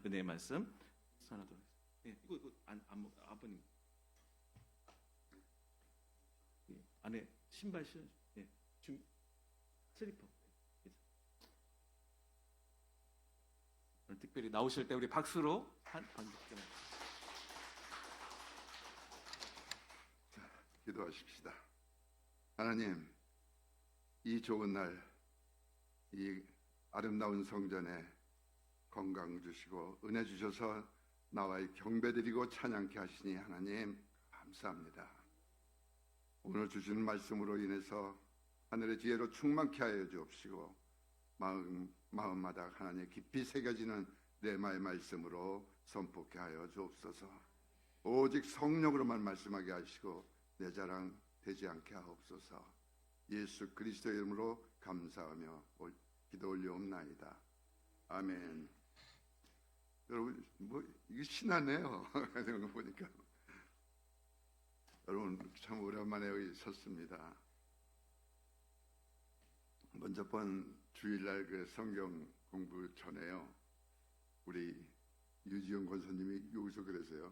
은혜의 말씀 전하도록 하겠습니다. 이거 아버님 안에 신발 신으시고 좀 슬리퍼. 오늘 특별히 나오실 때 우리 박수로 한 반갑게 기도하십시다. 하나님, 이 좋은 날, 이 아름다운 성전에 건강 주시고 은혜 주셔서 나와 경배드리고 찬양케 하시니 하나님 감사합니다. 오늘 주시는 말씀으로 인해서 하늘의 지혜로 충만케 하여 주옵시고 마음마다 하나님 깊이 새겨지는 레마의 말씀으로 선포케 하여 주옵소서. 오직 성령으로만 말씀하게 하시고 내 자랑 되지 않게 하옵소서. 예수 그리스도의 이름으로 감사하며 기도 올려옵나이다. 아멘. 여러분, 이게 신나네요. 이런 거 보니까. 여러분, 참 오랜만에 여기 섰습니다. 먼저 번 주일날 그 성경 공부 전에요. 우리 유지영 권사님이 여기서 그러세요.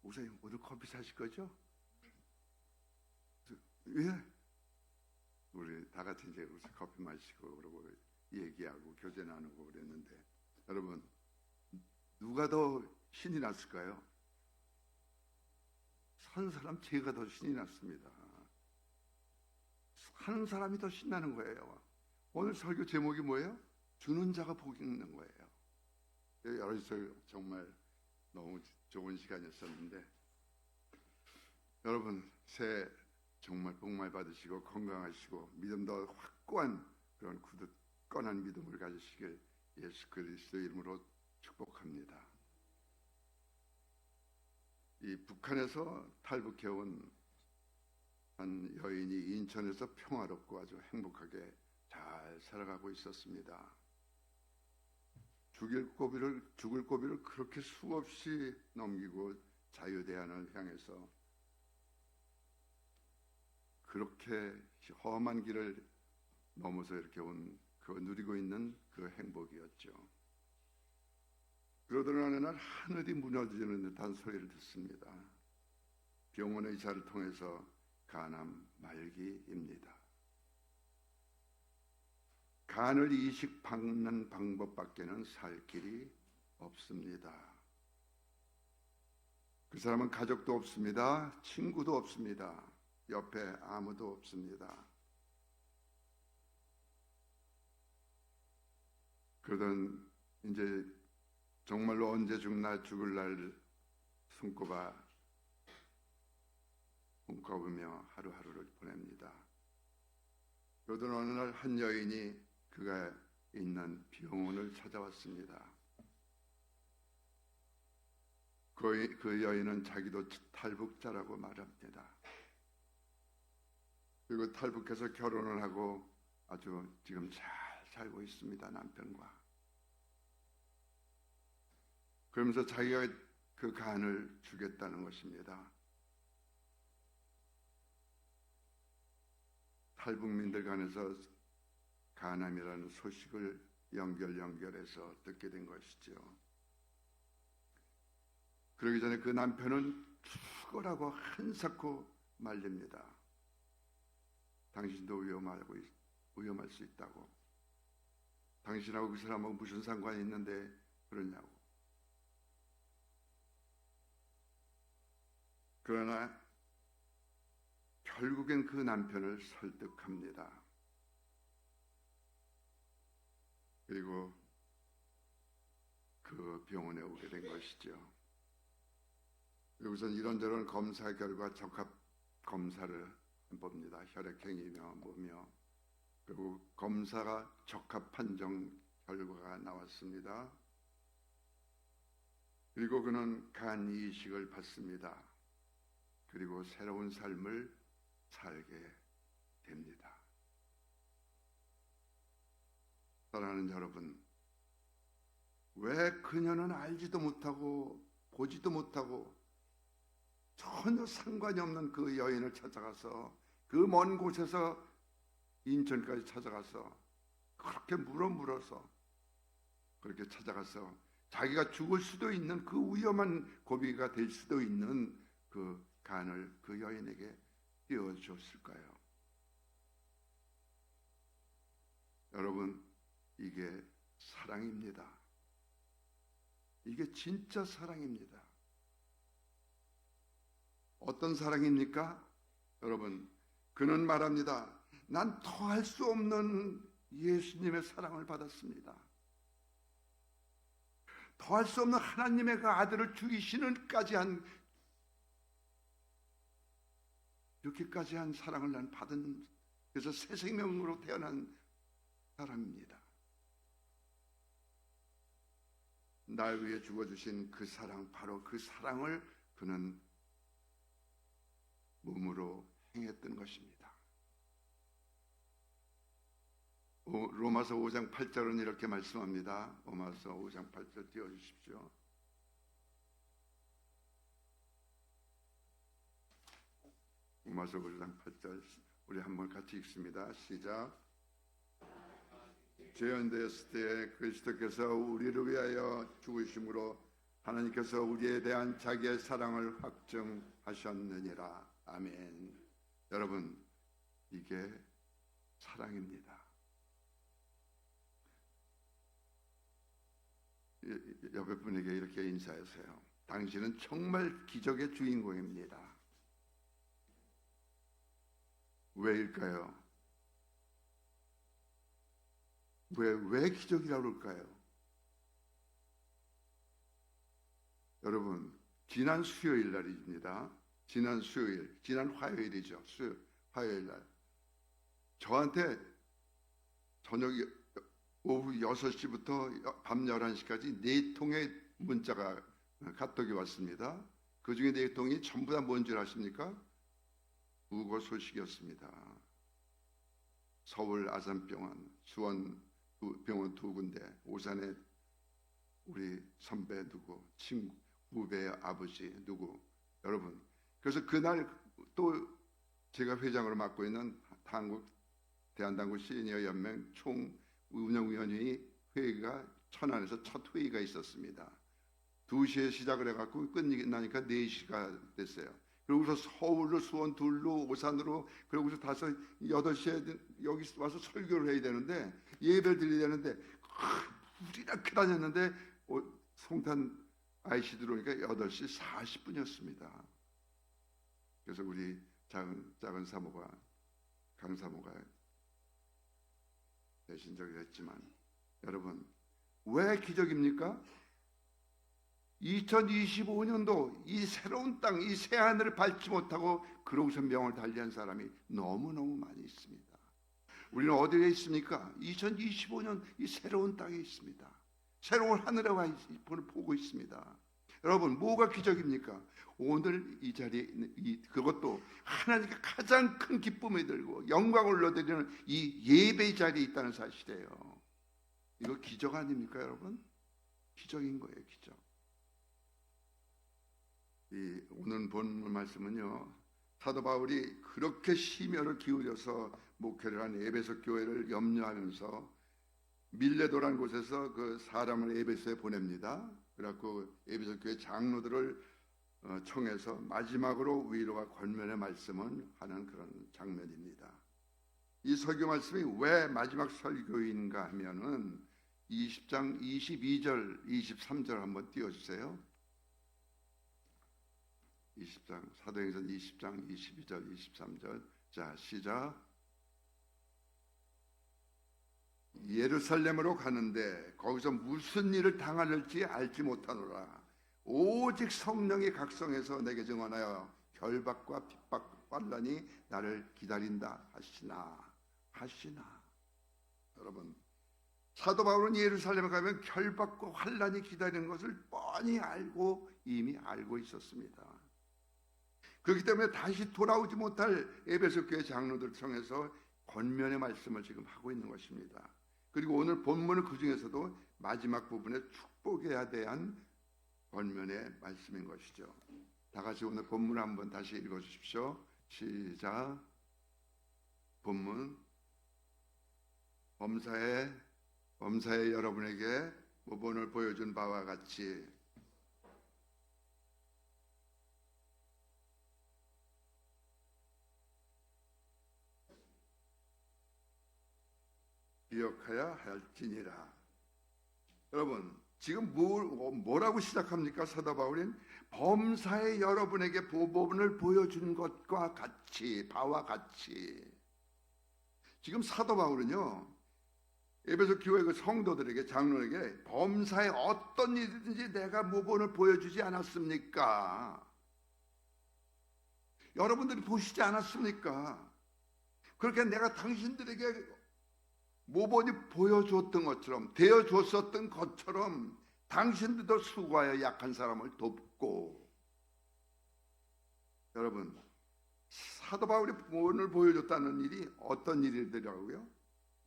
목사님, 오늘 커피 사실 거죠? 예. 우리 다 같이 이제 여기서 커피 마시고 그러고 얘기하고 교제 나누고 그랬는데, 여러분, 누가 더 신이 났을까요? 산 사람 제가 더 신이 났습니다. 하는 사람이 더 신나는 거예요. 오늘 설교 제목이 뭐예요? 주는 자가 복이 있는 거예요. 여기서 정말 너무 좋은 시간이었었는데, 여러분 새해 정말 복 많이 받으시고 건강하시고 믿음 더 확고한 그런 굳건한 믿음을 가지시길 예수 그리스도 이름으로 축복합니다. 이 북한에서 탈북해온 한 여인이 인천에서 평화롭고 아주 행복하게 잘 살아가고 있었습니다. 죽을 고비를 그렇게 수없이 넘기고 자유대안을 향해서 그렇게 험한 길을 넘어서 이렇게 누리고 있는 그 행복이었죠. 그러던 어느 날 하늘이 무너지는 듯한 소리를 듣습니다. 병원 의사를 통해서 간암 말기입니다. 간을 이식 박는 방법밖에는 살 길이 없습니다. 그 사람은 가족도 없습니다. 친구도 없습니다. 옆에 아무도 없습니다. 그러던 이제 정말로 언제 죽나 죽을 날 손꼽으며 하루하루를 보냅니다. 그러던 어느 날 한 여인이 그가 있는 병원을 찾아왔습니다. 그 여인은 자기도 탈북자라고 말합니다. 그리고 탈북해서 결혼을 하고 아주 지금 잘 살고 있습니다. 남편과. 그러면서 자기가 그 간을 주겠다는 것입니다. 탈북민들 간에서 간암이라는 소식을 연결해서 듣게 된 것이죠. 그러기 전에 그 남편은 죽으라고 한사코 말립니다. 당신도 위험할 수 있다고. 당신하고 그 사람하고 무슨 상관이 있는데 그러냐고. 그러나 결국엔 그 남편을 설득합니다. 그리고 그 병원에 오게 된 것이죠. 여기서는 이런저런 검사 결과 적합 검사를 봅니다. 혈액형이며 뭐며. 그리고 검사가 적합 판정 결과가 나왔습니다. 그리고 그는 간 이식을 받습니다. 그리고 새로운 삶을 살게 됩니다. 사랑하는 여러분, 왜 그녀는 알지도 못하고 보지도 못하고 전혀 상관이 없는 그 여인을 찾아가서 그 먼 곳에서 인천까지 찾아가서 그렇게 물어서 그렇게 찾아가서 자기가 죽을 수도 있는 그 위험한 고비가 될 수도 있는 그 간을 그 여인에게 띄워줬을까요? 여러분, 이게 사랑입니다. 이게 진짜 사랑입니다. 어떤 사랑입니까? 여러분, 그는 말합니다. 난 더할 수 없는 예수님의 사랑을 받았습니다. 더할 수 없는 하나님의 그 아들을 죽이시는까지 한 이렇게까지 한 사랑을 난 받은, 그래서 새 생명으로 태어난 사람입니다. 날 위해 죽어주신 그 사랑, 바로 그 사랑을 그는 몸으로 행했던 것입니다. 로마서 5장 8절은 이렇게 말씀합니다. 로마서 5장 8절 띄워주십시오. 로마서 5장 8절 우리 한번 같이 읽습니다. 시작. 죄인되었을 때 그리스도께서 우리를 위하여 죽으심으로 하나님께서 우리에 대한 자기의 사랑을 확증하셨느니라. 아멘. 여러분, 이게 사랑입니다. 옆에 분에게 이렇게 인사하세요. 당신은 정말 기적의 주인공입니다. 왜일까요? 왜 기적이라고 그럴까요? 여러분, 지난 수요일 날입니다. 지난 화요일이죠. 화요일 날. 저한테 저녁 오후 6시부터 밤 11시까지 4통의 문자가 카톡이 왔습니다. 그 중에 4통이 전부 다 뭔 줄 아십니까? 우거 소식이었습니다. 서울 아산병원, 수원 병원 2군데, 오산에 우리 선배 누구, 친구, 후배의 아버지 누구, 여러분. 그래서 그날 또 제가 회장으로 맡고 있는 대한당구 시니어 연맹 총 운영위원회의 회의가 천안에서 첫 회의가 있었습니다. 2시에 시작을 해갖고 끝나니까 4시가 됐어요. 그러고서 서울로, 수원 둘로, 오산으로, 그러고서 8시에 여기 와서 설교를 해야 되는데, 예배를 드려야 되는데, 우리나게 다녔는데 송탄 IC 들어오니까 8시 40분이었습니다. 그래서 우리 작은 사모가, 강사모가 배신적이 했지만, 여러분, 왜 기적입니까? 2025년도 이 새로운 땅, 이 새 하늘을 밟지 못하고 그러고서 명을 달리한 사람이 너무너무 많이 있습니다. 우리는 어디에 있습니까? 2025년 이 새로운 땅에 있습니다. 새로운 하늘에 보고 있습니다. 여러분, 뭐가 기적입니까? 오늘 이 자리에 그것도 하나님께 가장 큰 기쁨을 들고 영광을 올려드리는 이 예배 자리에 있다는 사실이에요. 이거 기적 아닙니까, 여러분? 기적인 거예요, 기적. 오늘 본문 말씀은요, 사도 바울이 그렇게 심혈을 기울여서 목회를 한 에베소 교회를 염려하면서 밀레도라는 곳에서 그 사람을 에베소에 보냅니다. 그래갖고 에베소 교회 장로들을 청해서 마지막으로 위로와 권면의 말씀을 하는 그런 장면입니다. 이 설교 말씀이 왜 마지막 설교인가 하면은 20장 22절, 23절 한번 띄워주세요. 20장, 사도행전 20장 22절, 23절. 자, 시작. 예루살렘으로 가는데 거기서 무슨 일을 당할지 알지 못하노라. 오직 성령이 각성해서 내게 증언하여 결박과 핍박, 환난이 나를 기다린다 하시나. 여러분, 사도 바울은 예루살렘에 가면 결박과 환난이 기다리는 것을 뻔히 이미 알고 있었습니다. 그렇기 때문에 다시 돌아오지 못할 에베소 교회 장로들 통해서 권면의 말씀을 지금 하고 있는 것입니다. 그리고 오늘 본문은 그 중에서도 마지막 부분에 축복해야 대한 권면의 말씀인 것이죠. 다 같이 오늘 본문 한번 다시 읽어주십시오. 시작. 본문. 범사에 여러분에게 오늘 보여준 바와 같이 기억하여 할지니라. 여러분, 지금 뭐라고 시작합니까? 사도 바울은 범사에 여러분에게 보복을 보여준 것과 같이, 바와 같이. 지금 사도 바울은요, 에베소 교회 그 성도들에게, 장로에게 범사에 어떤 일이든지 내가 모본을 보여주지 않았습니까? 여러분들이 보시지 않았습니까? 그렇게 내가 당신들에게 모본이 보여줬던 것처럼, 되어줬었던 것처럼 당신들도 수고하여 약한 사람을 돕고. 여러분, 사도 바울이 모본을 보여줬다는 일이 어떤 일이더라고요?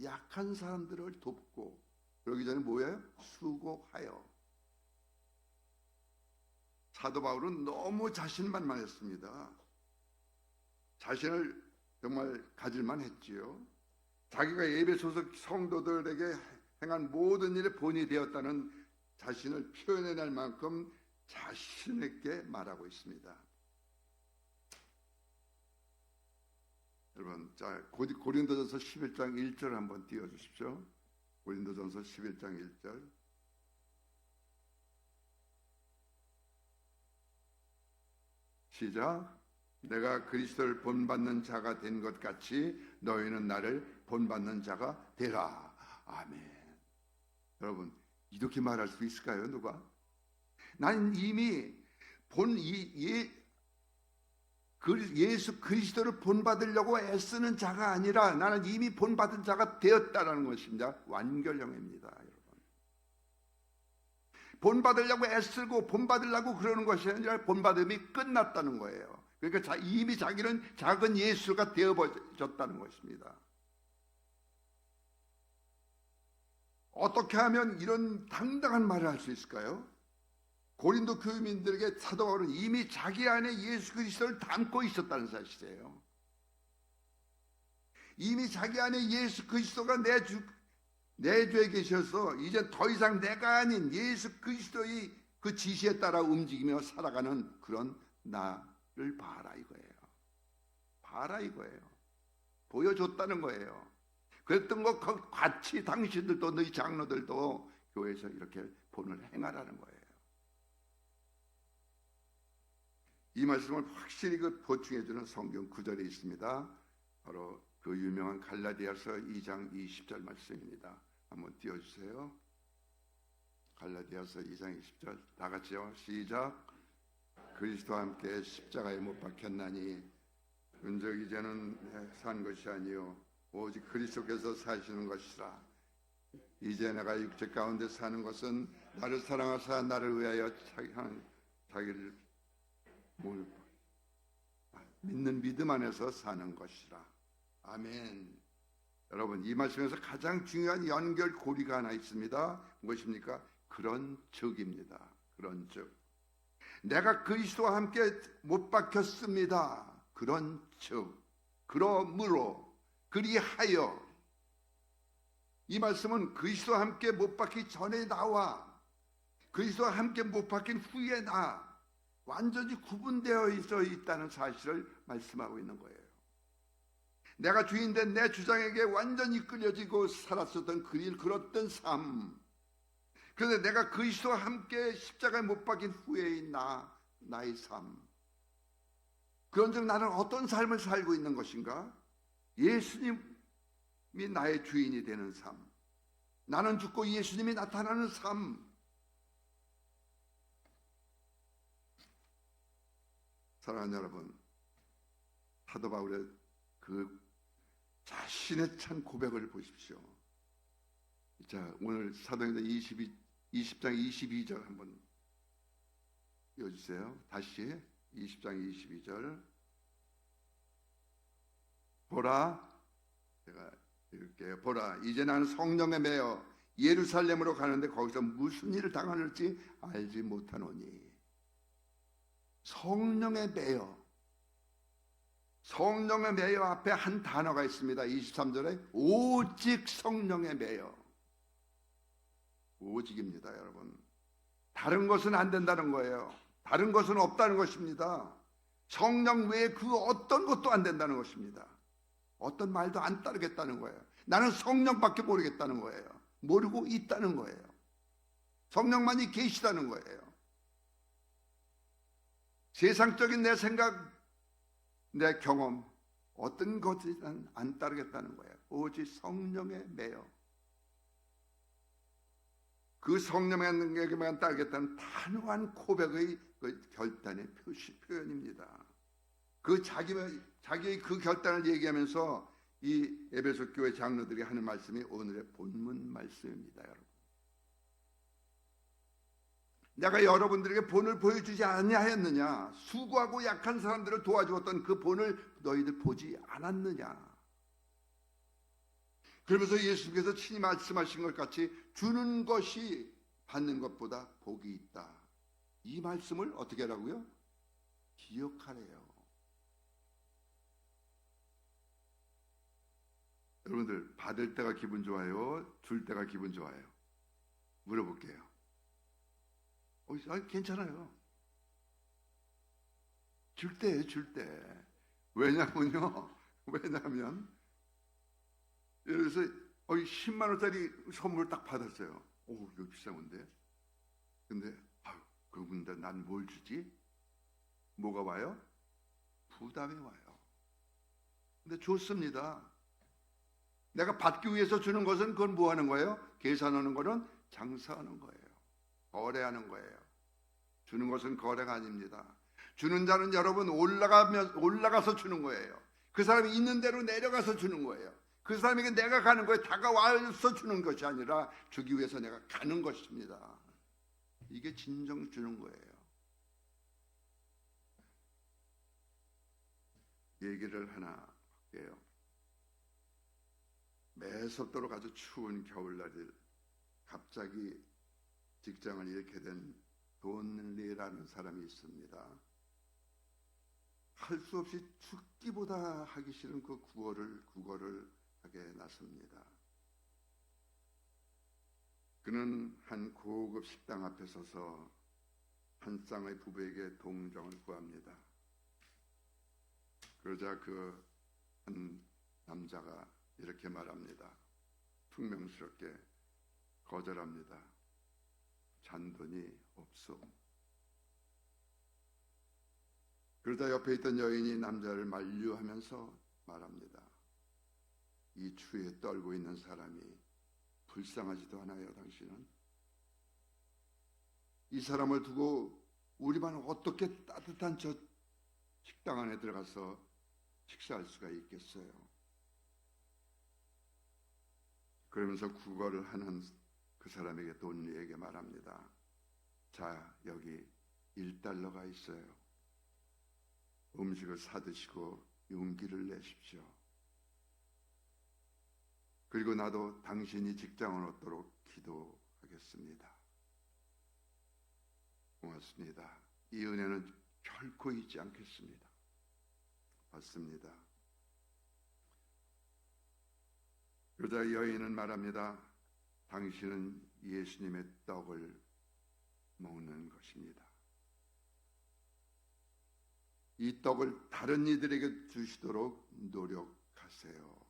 약한 사람들을 돕고, 그러기 전에 뭐예요? 수고하여. 사도 바울은 너무 자신만만했습니다. 자신을 정말 가질만 했지요. 자기가 에베소서 성도들에게 행한 모든 일에 본이 되었다는 자신을 표현해낼 만큼 자신 있게 말하고 있습니다. 여러분, 자, 고린도전서 11장 1절 한번 띄워주십시오. 고린도전서 11장 1절. 시작. 내가 그리스도를 본받는 자가 된 것 같이 너희는 나를 본받는 자가 되라. 아멘. 여러분, 이렇게 말할 수 있을까요? 누가? 나는 이미 예수 그리스도를 본받으려고 애쓰는 자가 아니라 나는 이미 본받은 자가 되었다라는 것입니다. 완결형입니다, 여러분. 본받으려고 애쓰고 본받으려고 그러는 것이 아니라 본받음이 끝났다는 거예요. 그러니까 이미 자기는 작은 예수가 되어버렸다는 것입니다. 어떻게 하면 이런 당당한 말을 할 수 있을까요? 고린도 교민들에게 사도 바울은 이미 자기 안에 예수 그리스도를 담고 있었다는 사실이에요. 이미 자기 안에 예수 그리스도가 내 죄에 계셔서 이제 더 이상 내가 아닌 예수 그리스도의 그 지시에 따라 움직이며 살아가는 그런 나를 봐라 이거예요. 봐라 이거예요. 보여줬다는 거예요. 그랬던 것 같이 당신들도 너희 장로들도 교회에서 이렇게 본을 행하라는 거예요. 이 말씀을 확실히 보충해주는 성경 구절이 있습니다. 바로 그 유명한 갈라디아서 2장 20절 말씀입니다. 한번 띄워주세요. 갈라디아서 2장 20절 다 같이요. 시작. 그리스도와 함께 십자가에 못 박혔나니 은적 이제는 산 것이 아니요 오직 그리스도께서 사시는 것이라. 이제 내가 육체 가운데 사는 것은 나를 사랑하사 나를 위하여 자기를 믿는 믿음 안에서 사는 것이라. 아멘. 여러분, 이 말씀에서 가장 중요한 연결 고리가 하나 있습니다. 무엇입니까? 그런 적입니다. 그런 적. 내가 그리스도와 함께 못 박혔습니다. 그런 적. 그러므로 그리하여. 이 말씀은 그리스도와 함께 못 박히기 전에 나와 그리스도와 함께 못 박힌 후에 나 완전히 구분되어 있다는 사실을 말씀하고 있는 거예요. 내가 주인된 내 주장에게 완전히 끌려지고 살았었던 그랬던 삶. 그런데 내가 그리스도와 함께 십자가에 못 박힌 후에의 나의 삶. 그런즉 나는 어떤 삶을 살고 있는 것인가? 예수님이 나의 주인이 되는 삶. 나는 죽고 예수님이 나타나는 삶. 사랑하는 여러분, 사도 바울의 그 자신의 찬 고백을 보십시오. 자, 오늘 사도행전 20장 22절 한번 읽어주세요. 다시 20장 22절. 보라, 제가 읽을게요. 보라, 이제 나는 성령에 매여 예루살렘으로 가는데 거기서 무슨 일을 당할지 알지 못하노니. 성령에 매여 앞에 한 단어가 있습니다. 23절에 오직 성령에 매여. 오직입니다, 여러분. 다른 것은 안 된다는 거예요. 다른 것은 없다는 것입니다. 성령 외에 그 어떤 것도 안 된다는 것입니다. 어떤 말도 안 따르겠다는 거예요. 나는 성령밖에 모르겠다는 거예요. 모르고 있다는 거예요. 성령만이 계시다는 거예요. 세상적인 내 생각, 내 경험, 어떤 것이든 안 따르겠다는 거예요. 오직 성령에 매여 그 성령에게만 따르겠다는 단호한 고백의 그 결단의 표현입니다. 그 자기의 그 결단을 얘기하면서 이 에베소 교회 장로들이 하는 말씀이 오늘의 본문 말씀입니다, 여러분. 내가 여러분들에게 본을 보여주지 아니하였느냐? 수고하고 약한 사람들을 도와주었던 그 본을 너희들 보지 않았느냐? 그러면서 예수님께서 친히 말씀하신 것 같이 주는 것이 받는 것보다 복이 있다. 이 말씀을 어떻게 하라고요? 기억하래요. 여러분들 받을 때가 기분 좋아요? 줄 때가 기분 좋아요? 물어볼게요. 괜찮아요. 줄 때예요, 줄 때. 왜냐면 예를 들어서 10만 원짜리 선물을 딱 받았어요. 오, 이거 비싼 건데. 근데 그분들 난 뭘 주지? 뭐가 와요? 부담이 와요. 근데 좋습니다. 내가 받기 위해서 주는 것은 그건 뭐 하는 거예요? 계산하는 거는 장사하는 거예요. 거래하는 거예요. 주는 것은 거래가 아닙니다. 주는 자는 여러분 올라가서 주는 거예요. 그 사람이 있는 대로 내려가서 주는 거예요. 그 사람에게 내가 가는 거에 다가와서 주는 것이 아니라 주기 위해서 내가 가는 것입니다. 이게 진정 주는 거예요. 얘기를 하나 할게요. 매섭도록 아주 추운 겨울날에 갑자기 직장을 잃게 된 돈리라는 사람이 있습니다. 할 수 없이 죽기보다 하기 싫은 그 구걸을 하게 나섭니다. 그는 한 고급 식당 앞에 서서 한 쌍의 부부에게 동정을 구합니다. 그러자 그 한 남자가 이렇게 말합니다. 퉁명스럽게 거절합니다. 잔돈이 없소. 그러다 옆에 있던 여인이 남자를 만류하면서 말합니다. 이 추위에 떨고 있는 사람이 불쌍하지도 않아요, 당신은? 이 사람을 두고 우리만 어떻게 따뜻한 저 식당 안에 들어가서 식사할 수가 있겠어요? 그러면서 구걸을 하는 그 사람에게 돈리에게 말합니다. 자, 여기 $1가 있어요. 음식을 사드시고 용기를 내십시오. 그리고 나도 당신이 직장을 얻도록 기도하겠습니다. 고맙습니다. 이 은혜는 결코 잊지 않겠습니다. 받습니다. 그러자 여인은 말합니다. 당신은 예수님의 떡을 먹는 것입니다. 이 떡을 다른 이들에게 주시도록 노력하세요.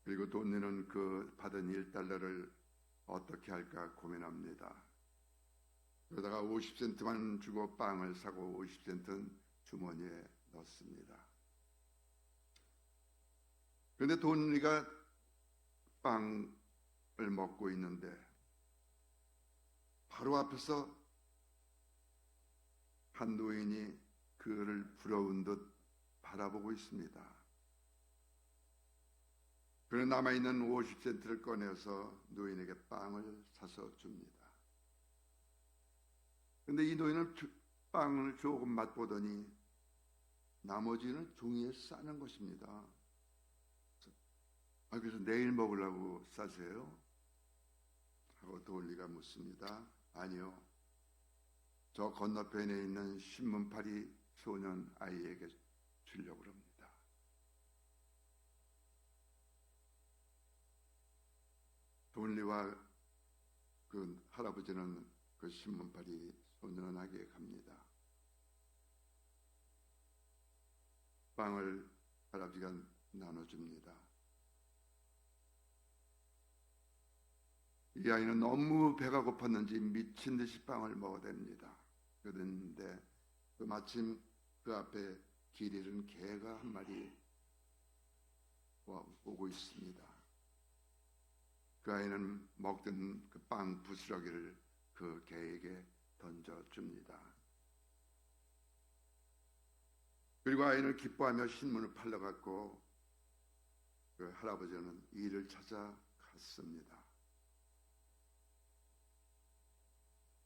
그리고 돈리는 그 받은 $1를 어떻게 할까 고민합니다. 그러다가 50센트만 주고 빵을 사고 50센트는 주머니에 넣습니다. 그런데 돈리가 빵을 먹고 있는데 바로 앞에서 한 노인이 그를 부러운 듯 바라보고 있습니다. 그는 남아있는 50센트를 꺼내서 노인에게 빵을 사서 줍니다. 그런데 이 노인은 빵을 조금 맛보더니 나머지는 종이에 싸는 것입니다. 그래서 내일 먹으려고 싸세요? 하고 돈리가 묻습니다. 아니요. 저 건너편에 있는 신문파리 소년 아이에게 주려고 합니다. 돈리와 그 할아버지는 그 신문팔이 손연하게 갑니다. 빵을 할아버지가 나눠줍니다. 이 아이는 너무 배가 고팠는지 미친 듯이 빵을 먹어댑니다. 그랬는데 마침 그 앞에 길 잃은 개가 한 마리 오고 있습니다. 그 아이는 먹던 그 빵 부스러기를 그 개에게 던져줍니다. 그리고 아이는 기뻐하며 신문을 팔러갔고 그 할아버지는 일을 찾아 갔습니다.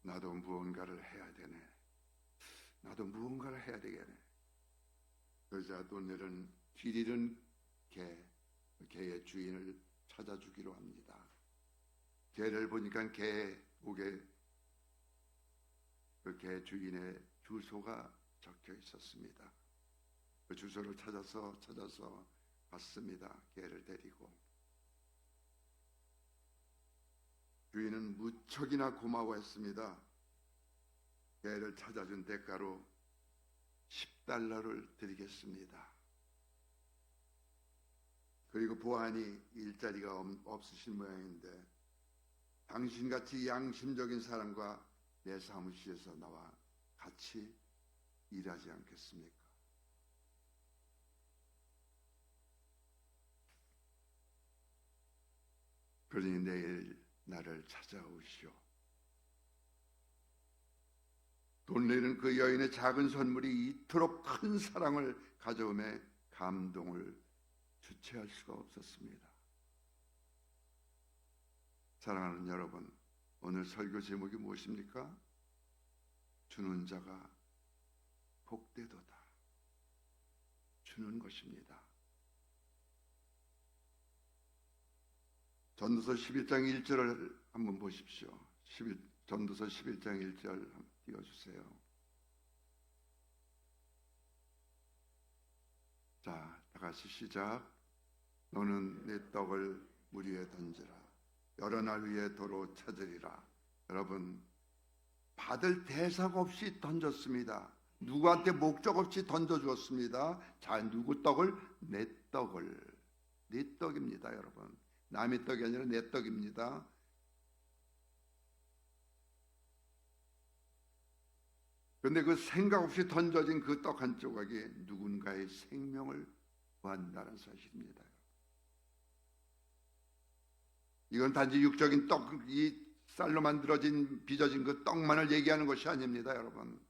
나도 무언가를 해야 되네. 나도 무언가를 해야 되겠네. 그러자 돈리는 길 잃은 개의 주인을 찾아주기로 합니다. 개를 보니까 개 목에 그 개 주인의 주소가 적혀 있었습니다. 그 주소를 찾아서 갔습니다. 개를 데리고. 주인은 무척이나 고마워했습니다. 개를 찾아준 대가로 $10를 드리겠습니다. 그리고 보안이 일자리가 없으신 모양인데 당신같이 양심적인 사람과 내 사무실에서 나와 같이 일하지 않겠습니까? 그러니 내일 나를 찾아오시오. 돈리는 그 여인의 작은 선물이 이토록 큰 사랑을 가져오매 감동을 주체할 수가 없었습니다. 사랑하는 여러분, 오늘 설교 제목이 무엇입니까? 주는 자가 복되도다. 주는 것입니다. 전도서 11장 1절을 한번 보십시오. 전도서 11장 1절 한번 띄워주세요. 자, 다 같이 시작. 너는 내 떡을 물 위에 던지라. 여러 날 위에 도로 찾으리라. 여러분, 받을 대상 없이 던졌습니다. 누구한테 목적 없이 던져주었습니다. 자, 누구 떡을? 내 떡을. 내 떡입니다, 여러분. 남의 떡이 아니라 내 떡입니다. 그런데 그 생각 없이 던져진 그 떡 한 조각이 누군가의 생명을 구한다는 사실입니다. 이건 단지 육적인 떡, 이 쌀로 만들어진 빚어진 그 떡만을 얘기하는 것이 아닙니다, 여러분.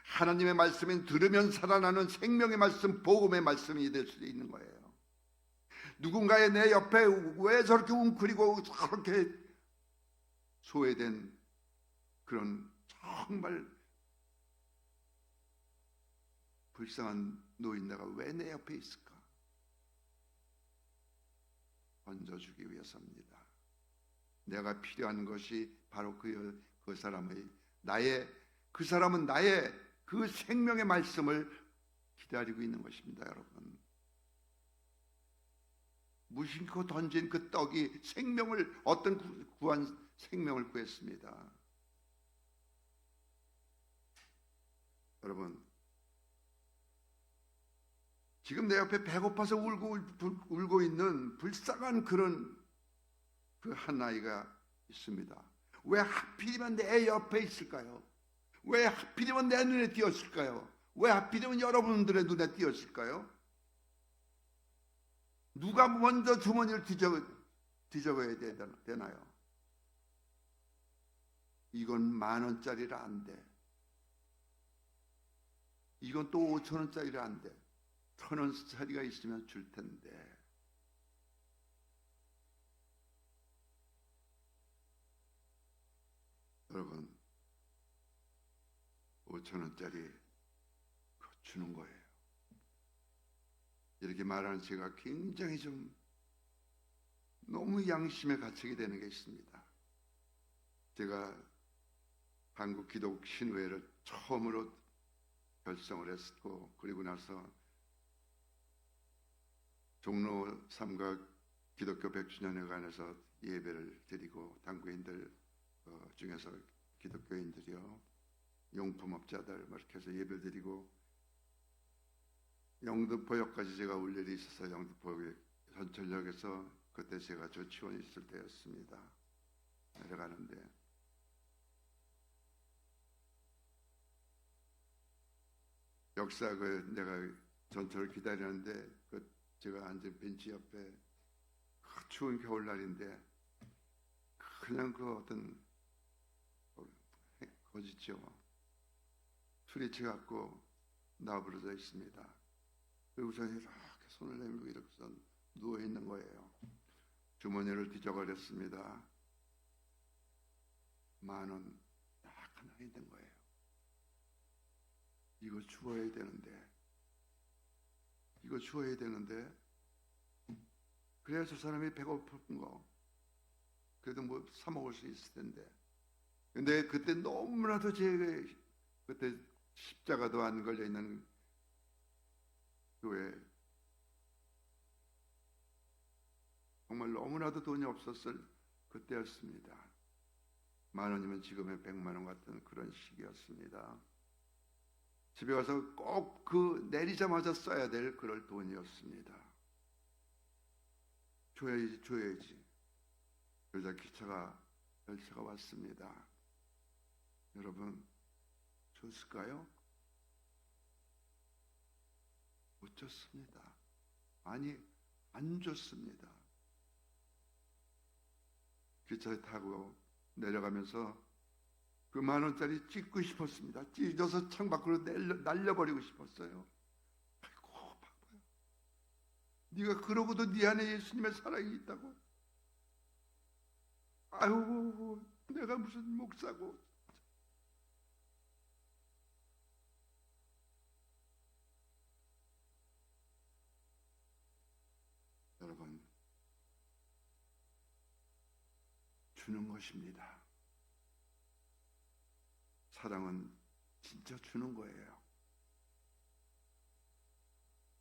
하나님의 말씀은 들으면 살아나는 생명의 말씀, 복음의 말씀이 될 수 있는 거예요. 누군가의 내 옆에 왜 저렇게 웅크리고 저렇게 소외된 그런 정말 불쌍한 노인네가 왜 내 옆에 있을까? 얹어주기 위해서입니다. 내가 필요한 것이 바로 그 사람의 그 사람은 나의 그 생명의 말씀을 기다리고 있는 것입니다, 여러분. 무심코 던진 그 떡이 생명을 어떤 구한 생명을 구했습니다. 여러분, 지금 내 옆에 배고파서 울고 있는 불쌍한 그런 그 한 아이가 있습니다. 왜 하필이면 내 옆에 있을까요? 왜 하필이면 내 눈에 띄었을까요? 왜 하필이면 여러분들의 눈에 띄었을까요? 누가 먼저 주머니를 뒤적어야 되나요? 이건 10,000원짜리라 안 돼. 이건 또 5,000원짜리라 안 돼. 1,000원짜리가 있으면 줄 텐데. 여러분, 5,000원짜리 주는 거예요. 이렇게 말하는 제가 굉장히 좀 너무 양심에 갇히게 되는 게 있습니다. 제가 한국 기독 신우회를 처음으로 결성을 했고, 그리고 나서 종로 3가 기독교 100주년회관에서 예배를 드리고 당구인들 중에서 기독교인들이요, 용품업자들 이렇게 해서 예배를 드리고 영등포역까지 제가 올 일이 있어서 영등포역 전철역에서 그때 제가 조치원에 있을 때였습니다. 내려가는데 역사 내가 전철을 기다리는데 제가 앉은 벤치 옆에 추운 겨울날인데 그냥 어떤 거짓죠, 수리치 갖고 나부러져 있습니다. 그리고서 이렇게 손을 내밀고 이렇게 누워 있는 거예요. 주머니를 뒤져버렸습니다. 10,000원 딱 하나 있는 거예요. 이거 주워야 되는데 그래야 저 사람이 배고픈 거 그래도 뭐 사 먹을 수 있을 텐데. 근데 그때 너무나도 그때 십자가도 안 걸려 있는 교회, 정말 너무나도 돈이 없었을 그때였습니다. 10,000원이면 지금의 100만 원 같은 그런 시기였습니다. 집에 가서 꼭 내리자마자 써야 될 그럴 돈이었습니다. 줘야지. 그러자 열차가 왔습니다. 여러분, 줬을까요? 못 줬습니다. 아니, 안 줬습니다. 기차에 타고 내려가면서 그 10,000원짜리 찍고 싶었습니다. 찢어서 창밖으로 날려버리고 싶었어요. 아이고, 바보야. 네가 그러고도 네 안에 예수님의 사랑이 있다고? 아이고, 내가 무슨 목사고. 여러분, 주는 것입니다. 사랑은 진짜 주는 거예요.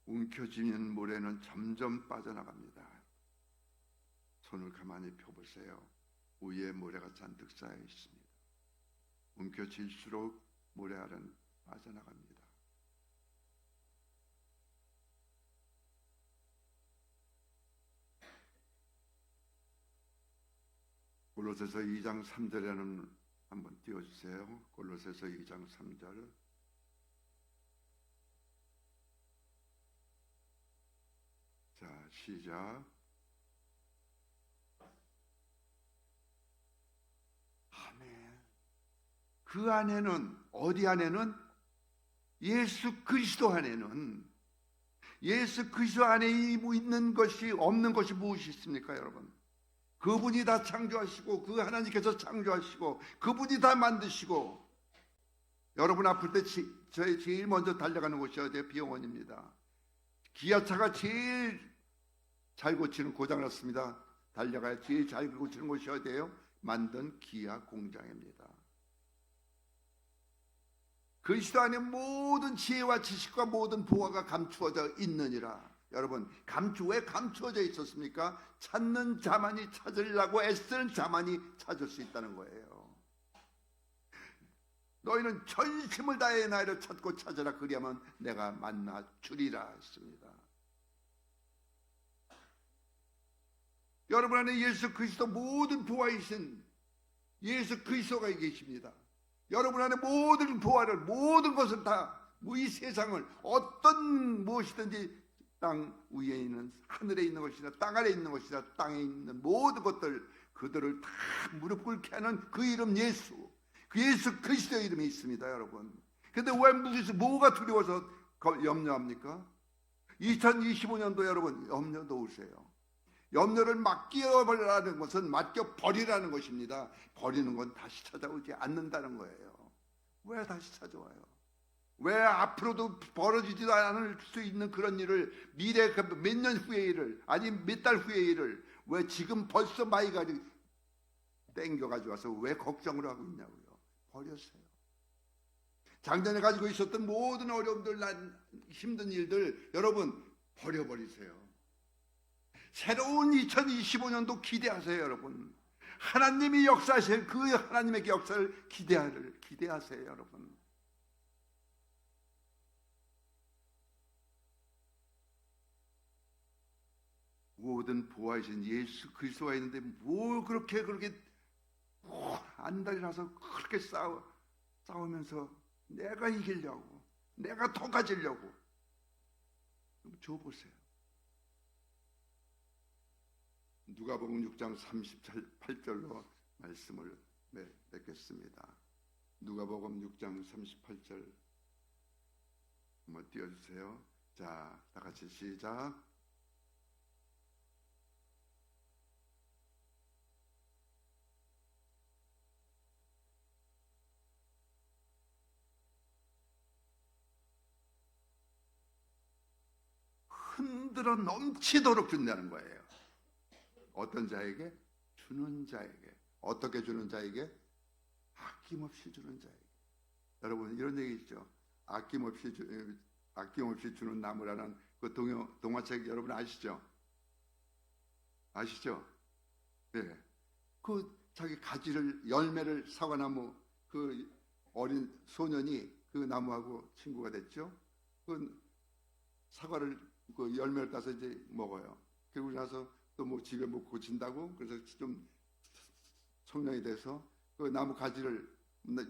움켜쥐는 모래는 점점 빠져나갑니다. 손을 가만히 펴보세요. 위에 모래가 잔뜩 쌓여 있습니다. 움켜쥘수록 모래알은 빠져나갑니다. 골로새서 2장 3절에는 한번 띄워주세요. 골로새서 2장 3절. 자, 시작. 아멘. 그 안에는, 어디 안에는? 예수 그리스도 안에는, 예수 그리스도 안에 있는 것이 없는 것이 무엇이 있습니까, 여러분? 그분이 다 창조하시고, 그 하나님께서 창조하시고, 그분이 다 만드시고, 여러분 아플 때 제일 먼저 달려가는 곳이 어디예요? 병원입니다. 기아차가 제일 잘 고치는, 고장났습니다. 달려가야 제일 잘 고치는 곳이 어디예요? 만든 기아 공장입니다. 그리스도 안에 모든 지혜와 지식과 모든 보화가 감추어져 있느니라. 여러분, 왜 감추어져 있었습니까? 찾는 자만이 찾으려고 애쓰는 자만이 찾을 수 있다는 거예요. 너희는 전심을 다해 나를 찾고 찾으라. 그리하면 내가 만나 주리라 했습니다. 여러분 안에 예수 그리스도 모든 보화이신 예수 그리스도가 계십니다. 여러분 안에 모든 보화를, 모든 것을 다, 이 세상을 어떤 무엇이든지 땅 위에 있는, 하늘에 있는 것이나 땅 아래에 있는 것이나 땅에 있는 모든 것들, 그들을 다 무릎 꿇게 하는 그 이름 예수, 그 예수 그리스도의 이름이 있습니다, 여러분. 근데 왜 뭐가 두려워서 염려합니까? 2025년도 여러분 염려 놓으세요. 염려를 맡겨버리라는 것은 맡겨버리라는 것입니다. 버리는 건 다시 찾아오지 않는다는 거예요. 왜 다시 찾아와요? 왜 앞으로도 벌어지지도 않을 수 있는 그런 일을, 미래 몇 년 후의 일을, 아니 몇 달 후의 일을 왜 지금 벌써 마이가리 땡겨가지고 와서 왜 걱정을 하고 있냐고요. 버렸어요. 작년에 가지고 있었던 모든 어려움들, 힘든 일들 여러분 버려버리세요. 새로운 2025년도 기대하세요, 여러분. 하나님이 역사하실 그 하나님의 역사를 기대하세요, 여러분. 모든 보아이신 예수 그리스도가 있는데 뭘 그렇게 안달나서 그렇게 싸우면서 내가 이기려고, 내가 더 가지려고. 줘보세요. 누가복음 6장 38절로 말씀을 맺겠습니다. 누가복음 6장 38절 한번 띄워주세요. 자, 다 같이 시작. 흔들어 넘치도록 준다는 거예요. 어떤 자에게? 주는 자에게. 어떻게 주는 자에게? 아낌없이 주는 자에게. 여러분 이런 얘기 있죠. 아낌없이 주는 나무라는 그 동화책 여러분 아시죠? 아시죠? 네. 그 자기 가지를 열매를 사과나무 그 어린 소년이 그 나무하고 친구가 됐죠. 그 사과를 그 열매를 따서 이제 먹어요. 그리고 나서 또 뭐 집에 뭐 고친다고 그래서 좀 성령이 돼서 그 나무 가지를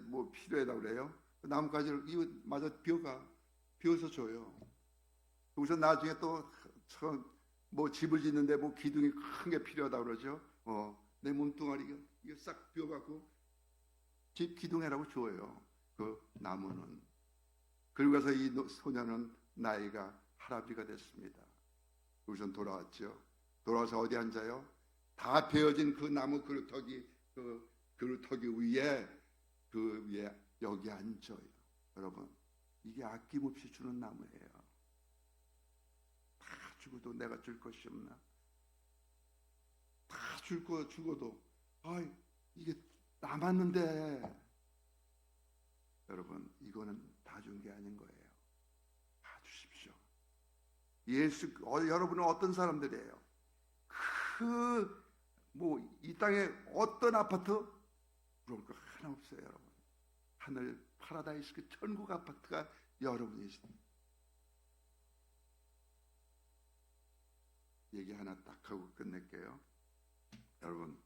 뭐 필요하다고 그래요. 그 나무 가지를 이거 마저 비워서 줘요. 그래서 나중에 또 뭐 집을 짓는데 뭐 기둥이 큰 게 필요하다고 그러죠. 내 몸뚱아리 이거 싹 비워갖고 집 기둥해라고 줘요. 그 나무는. 그리고 가서 이 소녀는 나이가 할아버지가 됐습니다. 우선 돌아왔죠. 돌아와서 어디 앉아요? 다 베어진 그 나무 그루터기 위에 여기 앉아요. 여러분 이게 아낌없이 주는 나무예요. 다 죽어도 내가 줄 것이 없나? 다 죽어도 이게 남았는데 여러분 이거는 다 준 게 아닌 거예요. 다 주십시오. 여러분은 어떤 사람들이에요? 이 땅에 어떤 아파트 부러울 거 하나 없어요, 여러분. 하늘 파라다이스 그 천국 아파트가 여러분이십니다. 얘기 하나 딱 하고 끝낼게요. 여러분,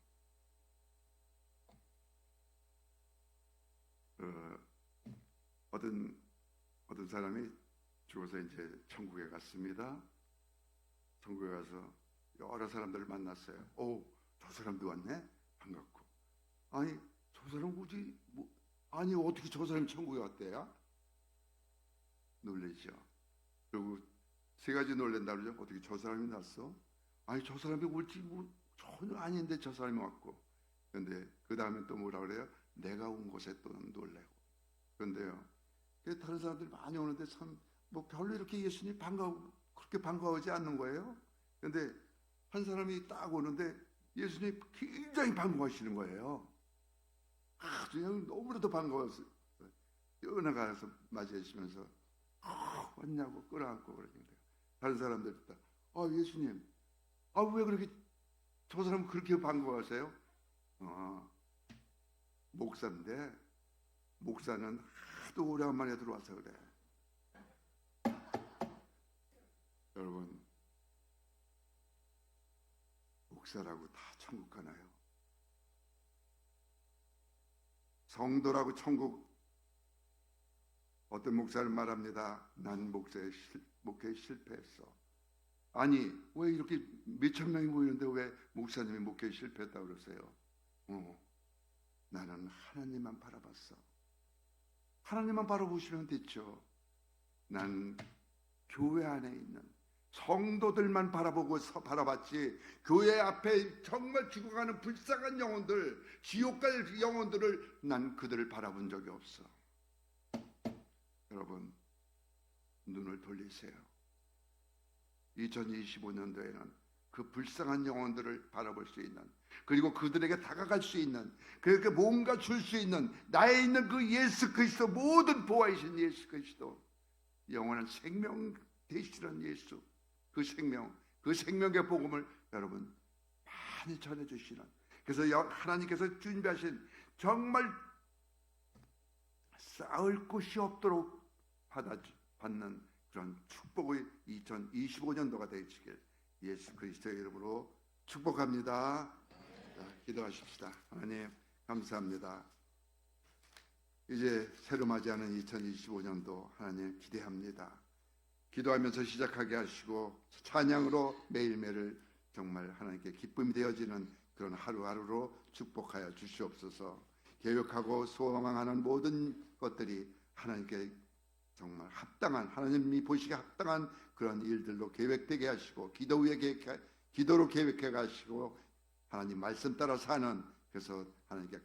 어떤 사람이 죽어서 이제 천국에 갔습니다. 천국에 가서 여러 사람들을 만났어요. 저 사람도 왔네? 반갑고. 아니, 저 사람 어떻게 저 사람이 천국에 왔대야? 놀라죠. 그리고 세 가지 놀란다 그러죠. 어떻게 저 사람이 났어? 아니, 저 사람이 올지 전혀 아닌데 저 사람이 왔고. 그런데 그 다음에 또 뭐라 그래요? 내가 온 곳에 또 놀래고. 그런데요, 다른 사람들이 많이 오는데 참 별로 이렇게 예수님 그렇게 반가워하지 않는 거예요. 그런데 한 사람이 딱 오는데 예수님이 굉장히 반가워하시는 거예요. 그냥 너무나도 반가워서 뛰어나가서 맞이해 주시면서 왔냐고 끌어안고 그러는데 다른 사람들이 예수님 왜 그렇게 저 사람 그렇게 반가워하세요? 목사인데 목사는 하도 오래간만에 들어와서 그래. 여러분 목사라고 다 천국 가나요? 성도라고 천국. 어떤 목사를 말합니다. 난 목회에 실패했어. 아니 왜 이렇게 몇천 명이 모이는데 왜 목사님이 목회에 실패했다고 그러세요? 나는 하나님만 바라봤어. 하나님만 바라보시면 됐죠. 난 교회 안에 있는 성도들만 바라봤지 교회 앞에 정말 죽어가는 불쌍한 영혼들, 지옥 갈 영혼들을 난 그들을 바라본 적이 없어. 여러분 눈을 돌리세요. 2025년도에는 그 불쌍한 영혼들을 바라볼 수 있는, 그리고 그들에게 다가갈 수 있는, 그렇게 뭔가 줄 수 있는 나에 있는 그 예수 그리스도, 모든 보아이신 예수 그리스도, 영원한 생명 되시는 예수, 그 생명의 복음을 여러분 많이 전해주시는, 그래서 하나님께서 준비하신 정말 쌓을 곳이 없도록 받는 그런 축복의 2025년도가 되시길 예수 그리스도의 이름으로 축복합니다. 자, 기도하십시다. 하나님 감사합니다. 이제 새로 맞이하는 2025년도 하나님 기대합니다. 기도하면서 시작하게 하시고 찬양으로 매일매일 정말 하나님께 기쁨이 되어지는 그런 하루하루로 축복하여 주시옵소서. 계획하고 소망하는 모든 것들이 하나님께 정말 합당한, 하나님이 보시기에 합당한 그런 일들로 계획되게 하시고 기도로 계획해 가시고 하나님 말씀 따라 사는, 그래서 하나님께